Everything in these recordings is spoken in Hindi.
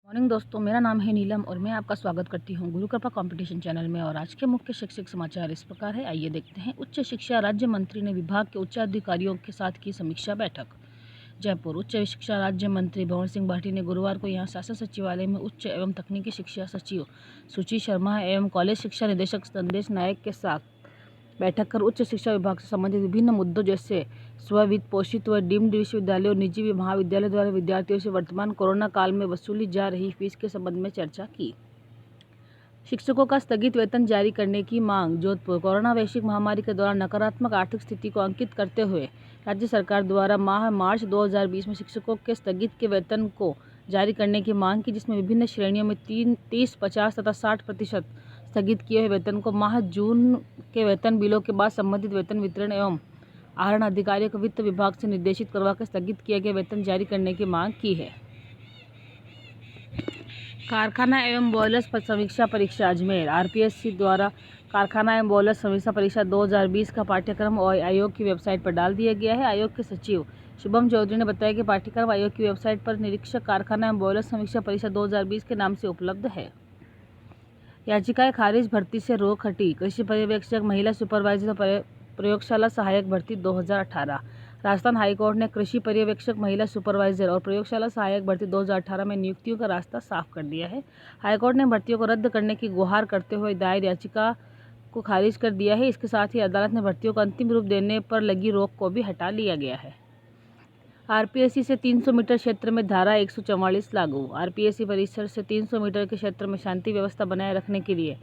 मॉर्निंग दोस्तों, मेरा नाम है नीलम और मैं आपका स्वागत करती हूं गुरु कृपा कंपटीशन चैनल में। और आज के मुख्य शैक्षिक समाचार इस प्रकार है, आइए देखते हैं। उच्च शिक्षा राज्य मंत्री ने विभाग के उच्चाधिकारियों के साथ की समीक्षा बैठक। जयपुर उच्च शिक्षा राज्य मंत्री भंवर सिंह भाटी ने गुरुवार को यहां शासन सचिवालय में उच्च एवं तकनीकी शिक्षा सचिव सुचि शर्मा एवं कॉलेज शिक्षा निदेशक संदेश नायक के साथ बैठक कर उच्च शिक्षा विभाग से संबंधित विभिन्न मुद्दों जैसे स्ववित्त पोषित व डीम्ड विश्वविद्यालयों और निजी महाविद्यालय द्वारा विद्यार्थियों से वर्तमान कोरोना काल में वसूली जा रही फीस के संबंध में चर्चा की। शिक्षकों का स्थगित वेतन जारी करने की मांग। जोधपुर कोरोना वैश्विक महामारी के दौरान नकारात्मक आर्थिक स्थिति को अंकित करते हुए राज्य सरकार द्वारा माह मार्च 2020 में शिक्षकों के स्थगित के वेतन को जारी करने की मांग की, जिसमें विभिन्न श्रेणियों में 30, 50 तथा 60% स्थगित किए हुए वेतन को माह जून के वेतन बिलों के बाद संबंधित वेतन वितरण एवं आहरण अधिकारियों को वित्त विभाग से निर्देशित करवाकर स्थगित किए गए वेतन जारी करने की मांग की है। कारखाना एवं बॉयलर्स समीक्षा परीक्षा अजमेर। आरपीएससी द्वारा कारखाना एवं बॉयलर्स समीक्षा परीक्षा 2020 का पाठ्यक्रम और आयोग की वेबसाइट पर डाल दिया गया है। आयोग के सचिव शुभम चौधरी ने बताया कि पाठ्यक्रम आयोग की वेबसाइट पर निरीक्षक कारखाना एवं बॉयलर्स समीक्षा परीक्षा 2020 के नाम से उपलब्ध है। याचिकाएं खारिज, भर्ती से रोक हटी। कृषि पर्यवेक्षक, महिला सुपरवाइजर, प्रयोगशाला सहायक भर्ती 2018। राजस्थान हाईकोर्ट ने कृषि पर्यवेक्षक, महिला सुपरवाइजर और प्रयोगशाला सहायक भर्ती 2018 में नियुक्तियों का रास्ता साफ कर दिया है। हाईकोर्ट ने भर्तियों को रद्द करने की गुहार करते हुए दायर याचिका को खारिज कर दिया है। इसके साथ ही अदालत ने भर्तियों को अंतिम रूप देने पर लगी रोक को भी हटा लिया गया है। आरपीएससी से 300 मीटर क्षेत्र में धारा 144 लागू। आरपीएससी परिसर से 300 मीटर के क्षेत्र में शांति व्यवस्था बनाए रखने के लिए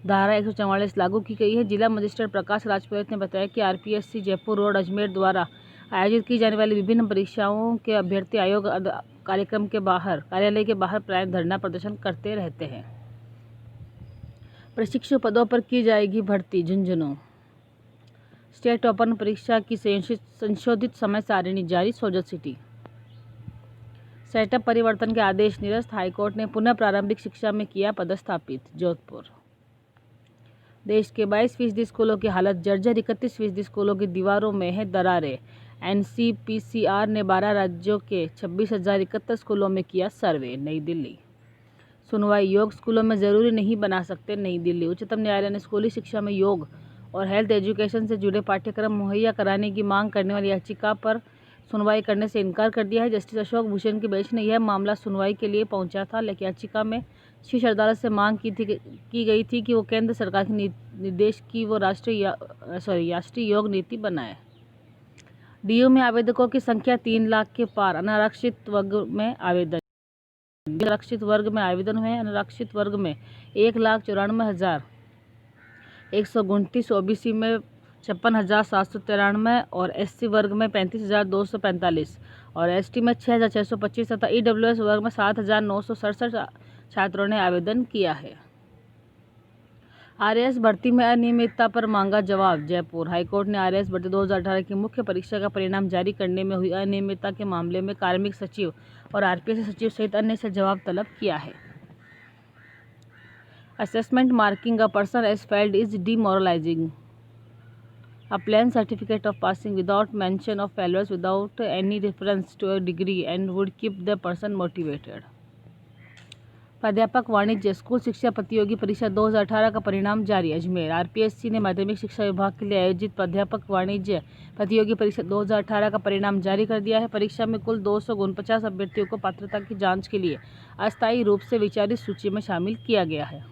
धारा 144 लागू की गई है। जिला मजिस्ट्रेट प्रकाश राजपुरोहित ने बताया कि आरपीएससी जयपुर रोड अजमेर द्वारा आयोजित की जाने वाली विभिन्न परीक्षाओं के अभ्यर्थी आयोग कार्यालय के बाहर प्राय धरना प्रदर्शन करते रहते हैं। प्रशिक्षु पदों पर की जाएगी भर्ती। झुंझुनू स्टेट ओपन परीक्षा की संशोधित समय सारिणी जारी। सोजत सिटी सेटअप परिवर्तन के आदेश निरस्त। हाईकोर्ट ने पुनः प्रारंभिक शिक्षा में किया पदस्थापित। जोधपुर देश के 22% स्कूलों की हालत जर्जर। 31% स्कूलों की दीवारों में है दरारें। एनसीपीसीआर ने 12 राज्यों के 26,071 स्कूलों में किया सर्वे। नई दिल्ली सुनवाई, योग स्कूलों में जरूरी नहीं बना सकते। नई दिल्ली उच्चतम न्यायालय ने स्कूली शिक्षा में योग और हेल्थ एजुकेशन से जुड़े पाठ्यक्रम मुहैया कराने की मांग करने वाली याचिका पर सुनवाई करने से इनकार कर दिया है। जस्टिस अशोक भूषण की बेंच ने यह मामला सुनवाई के लिए पहुंचा था, लेकिन याचिका में शीर्ष अदालत से मांग की गई थी कि वो केंद्र सरकार के निर्देश की वो राष्ट्रीय योग नीति बनाए। डीयू में आवेदकों की संख्या 3 लाख के पार। अनारक्षित वर्ग में आवेदन हुए। अनारक्षित वर्ग में 1,94,129, ओबीसी में 56,793 और एससी वर्ग में 35,245 और एसटी में 6,625 तथा ईडब्ल्यूएस वर्ग में 7,967 छात्रों ने आवेदन किया है। आरएएस भर्ती में अनियमितता पर मांगा जवाब। जयपुर हाईकोर्ट ने आरएएस भर्ती 2018 की मुख्य परीक्षा का परिणाम जारी करने में हुई अनियमितता के मामले में कार्मिक सचिव और आरपीएससी सचिव सहित अन्य से जवाब तलब किया है। Assessment marking a person as failed is demoralising. A plain certificate of passing without mention of failures without any reference to a degree and would keep the person motivated. प्राध्यापक वाणिज्य स्कूल शिक्षा प्रतियोगी परीक्षा 2018 का परिणाम जारी। अजमेर आरपीएससी ने माध्यमिक शिक्षा विभाग के लिए आयोजित प्राध्यापक वाणिज्य प्रतियोगी परीक्षा 2018 का परिणाम जारी कर दिया है। परीक्षा में कुल 249 अभ्यर्थियों को पात्रता की जांच के लिए अस्थायी रूप से विचारित सूची में शामिल किया गया है।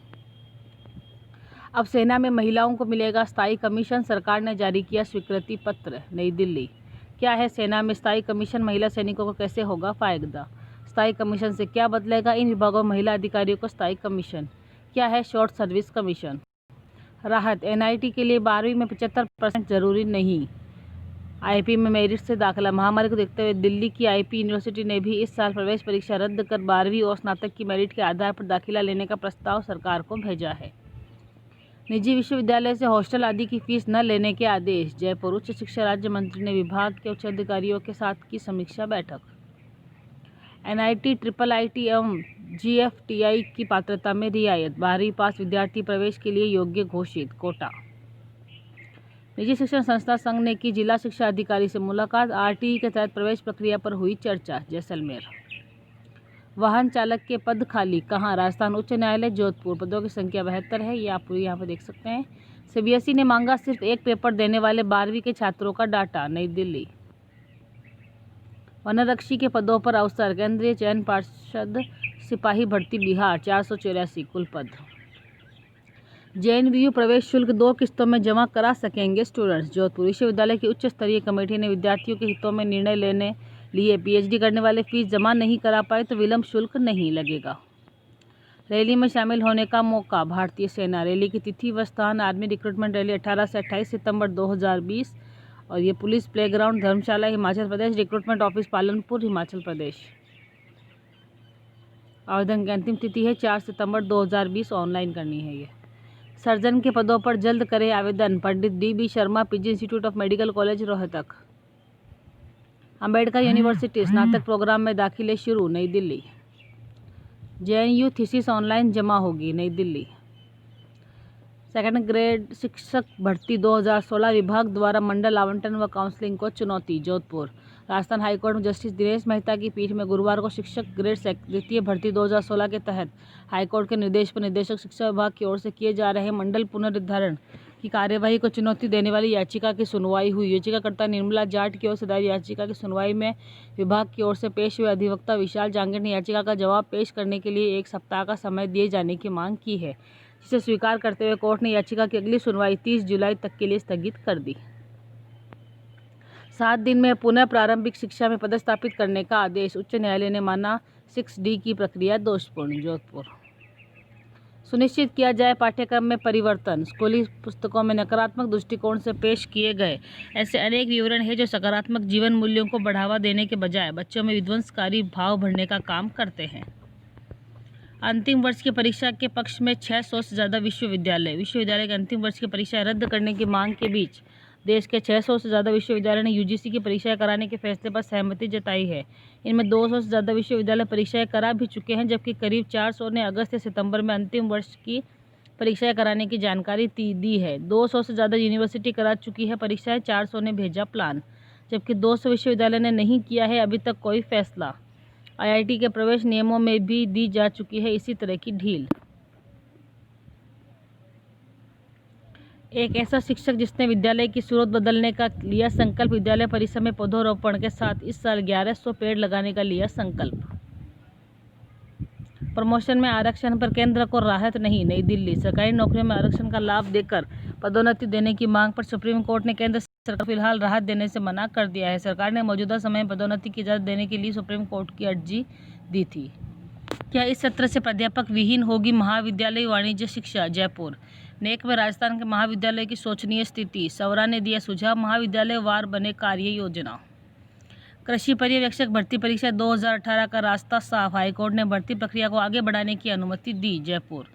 अब सेना में महिलाओं को मिलेगा स्थायी कमीशन, सरकार ने जारी किया स्वीकृति पत्र। नई दिल्ली क्या है सेना में स्थायी कमीशन, महिला सैनिकों को कैसे होगा फायदा? स्थायी कमीशन से क्या बदलेगा? इन विभागों में महिला अधिकारियों को स्थायी कमीशन। क्या है शॉर्ट सर्विस कमीशन? राहत, एनआईटी के लिए 12वीं में 75% जरूरी नहीं। आईपी में मेरिट से दाखिला। महामारी को देखते हुए दिल्ली की आईपी यूनिवर्सिटी ने भी इस साल प्रवेश परीक्षा रद्द कर 12वीं और स्नातक की मेरिट के आधार पर दाखिला लेने का प्रस्ताव सरकार को भेजा है। निजी विश्वविद्यालय से हॉस्टल आदि की फीस न लेने के आदेश। जयपुर उच्च शिक्षा राज्य मंत्री ने विभाग के उच्च अधिकारियों के साथ की समीक्षा बैठक। एनआईटी, ट्रिपल आईटी एवं जीएफटीआई की पात्रता में रियायत। 12वीं पास विद्यार्थी प्रवेश के लिए योग्य घोषित। कोटा निजी शिक्षण संस्था संघ ने की जिला शिक्षा अधिकारी से मुलाकात। आरटीई के तहत प्रवेश प्रक्रिया पर हुई चर्चा। जैसलमेर वाहन चालक के पद खाली कहाँ? राजस्थान उच्च न्यायालय जोधपुर। पदों की संख्या 72 है, ये आप पूरी यहाँ पर देख सकते हैं। सीबीएसई ने मांगा सिर्फ एक पेपर देने वाले 12वीं के छात्रों का डाटा। नई दिल्ली। वनरक्षी के पदों पर अवसर, केंद्रीय चयन पार्षद सिपाही भर्ती बिहार 484 कुल पद। जेएनयू प्रवेश शुल्क 2 किस्तों में जमा करा सकेंगे स्टूडेंट्स। जोधपुर विश्वविद्यालय की उच्च स्तरीय कमेटी ने विद्यार्थियों के हितों में निर्णय लेने लिए पीएचडी करने वाले फीस जमा नहीं करा पाए तो विलंब शुल्क नहीं लगेगा। रैली में शामिल होने का मौका, भारतीय सेना। रैली की तिथि व स्थान, आर्मी रिक्रूटमेंट रैली 18 से 28 सितंबर 2020। और ये पुलिस प्लेग्राउंड धर्मशाला हिमाचल प्रदेश, रिक्रूटमेंट ऑफिस पालनपुर हिमाचल प्रदेश। आवेदन की अंतिम तिथि है 4 सितंबर 2020। ऑनलाइन करनी है ये। सर्जन के पदों पर जल्द करें आवेदन, पंडित DB Sharma, PG institute of medical college Rohtak. Ambedkar university स्नातक प्रोग्राम में दाखिले शुरू। नई दिल्ली। जेएनयू थीसिस ऑनलाइन जमा होगी। नई दिल्ली। सेकंड ग्रेड शिक्षक भर्ती 2016 विभाग द्वारा मंडल आवंटन व काउंसलिंग को चुनौती। जोधपुर। राजस्थान हाईकोर्ट में जस्टिस दिनेश मेहता की पीठ में गुरुवार को शिक्षक ग्रेड द्वितीय भर्ती 2016 के तहत हाईकोर्ट के निर्देश पर निदेशक शिक्षा विभाग की ओर से किए जा रहे मंडल पुनर्निर्धारण की कार्यवाही को चुनौती देने वाली याचिका की सुनवाई हुई। याचिकाकर्ता निर्मला जाट की ओर से दायर याचिका की सुनवाई में विभाग की ओर से पेश हुए अधिवक्ता विशाल जांगड़ ने याचिका का जवाब पेश करने के लिए 1 सप्ताह का समय दिए जाने की मांग की है, जिसे स्वीकार करते हुए कोर्ट ने याचिका की अगली सुनवाई 30 जुलाई तक के लिए स्थगित कर दी। 7 दिन में पुनः प्रारंभिक शिक्षा में पदस्थापित करने का आदेश, उच्च न्यायालय ने माना 6D की प्रक्रिया दोषपूर्ण। जोधपुर। सुनिश्चित किया जाए पाठ्यक्रम में परिवर्तन, स्कूली पुस्तकों में नकारात्मक दृष्टिकोण से पेश किए गए ऐसे अनेक विवरण हैं जो सकारात्मक जीवन मूल्यों को बढ़ावा देने के बजाय बच्चों में विध्वंसकारी भाव भरने का काम करते हैं। अंतिम वर्ष की परीक्षा के पक्ष में 600 से ज़्यादा विश्वविद्यालय के अंतिम वर्ष की परीक्षाएं रद्द करने की मांग के बीच देश के 600 से ज़्यादा विश्वविद्यालय ने यूजीसी की परीक्षाएं कराने के फैसले पर सहमति जताई है। इनमें 200 से ज़्यादा विश्वविद्यालय परीक्षाएं करा भी चुके हैं, जबकि करीब 400 ने अगस्त से सितंबर में अंतिम वर्ष की परीक्षाएं कराने की जानकारी दी है। 200 से ज़्यादा यूनिवर्सिटी करा चुकी है परीक्षाएं, 400 ने भेजा प्लान, जबकि 200 विश्वविद्यालय ने नहीं किया है अभी तक कोई फैसला। IIT के प्रवेश नियमों में भी दी जा चुकी है इसी तरह की ढील। एक ऐसा शिक्षक जिसने विद्यालय की सूरत बदलने का लिया संकल्प, विद्यालय परिसर में पौधरोपण के साथ इस साल 1100 पेड़ लगाने का लिया संकल्प। प्रमोशन में आरक्षण पर केंद्र को राहत नहीं। नई दिल्ली। सरकारी नौकरियों में आरक्षण का लाभ देकर पदोन्नति देने की मांग पर सुप्रीम कोर्ट ने केंद्र सरकार को फिलहाल राहत देने से मना कर दिया है। सरकार ने मौजूदा समय में पदोन्नति की इजाजत देने के लिए सुप्रीम कोर्ट की अर्जी दी थी। क्या इस सत्र से प्राध्यापक विहीन होगी महाविद्यालय वाणिज्य शिक्षा? जयपुर। नेक में राजस्थान के महाविद्यालय की शोचनीय स्थिति, सवरा ने दिया सुझाव, महाविद्यालय वार बने कार्य योजना। कृषि पर्यवेक्षक भर्ती परीक्षा 2018 का रास्ता साफ, हाईकोर्ट ने भर्ती प्रक्रिया को आगे बढ़ाने की अनुमति दी। जयपुर।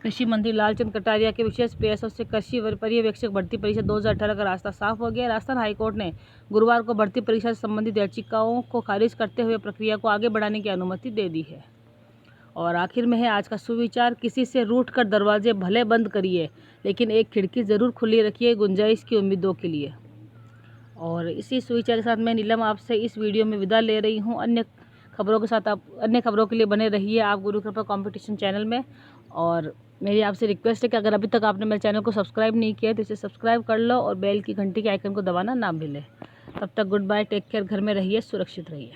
कृषि मंत्री लालचंद कटारिया के विशेष प्रयासों से कृषि पर्यवेक्षक भर्ती परीक्षा 2018 का रास्ता साफ हो गया। राजस्थान हाईकोर्ट ने गुरुवार को भर्ती परीक्षा से संबंधित याचिकाओं को खारिज करते हुए प्रक्रिया को आगे बढ़ाने की अनुमति दे दी है। और आखिर में है आज का सुविचार, किसी से रूठ कर दरवाजे भले बंद करिए, लेकिन एक खिड़की ज़रूर खुली रखिए गुंजाइश की उम्मीदों के लिए। और इसी सुविचार के साथ मैं नीलम आपसे इस वीडियो में विदा ले रही हूँ। अन्य खबरों के साथ आप अन्य खबरों के लिए बने रहिए आप गुरु कृपा कंपटीशन चैनल में। और मेरी आपसे रिक्वेस्ट है कि अगर अभी तक आपने मेरे चैनल को सब्सक्राइब नहीं किया तो इसे सब्सक्राइब कर लो और बेल की घंटी के आइकन को दबाना ना भूलें। तब तक गुड बाय, टेक केयर, घर में रहिए, सुरक्षित रहिए।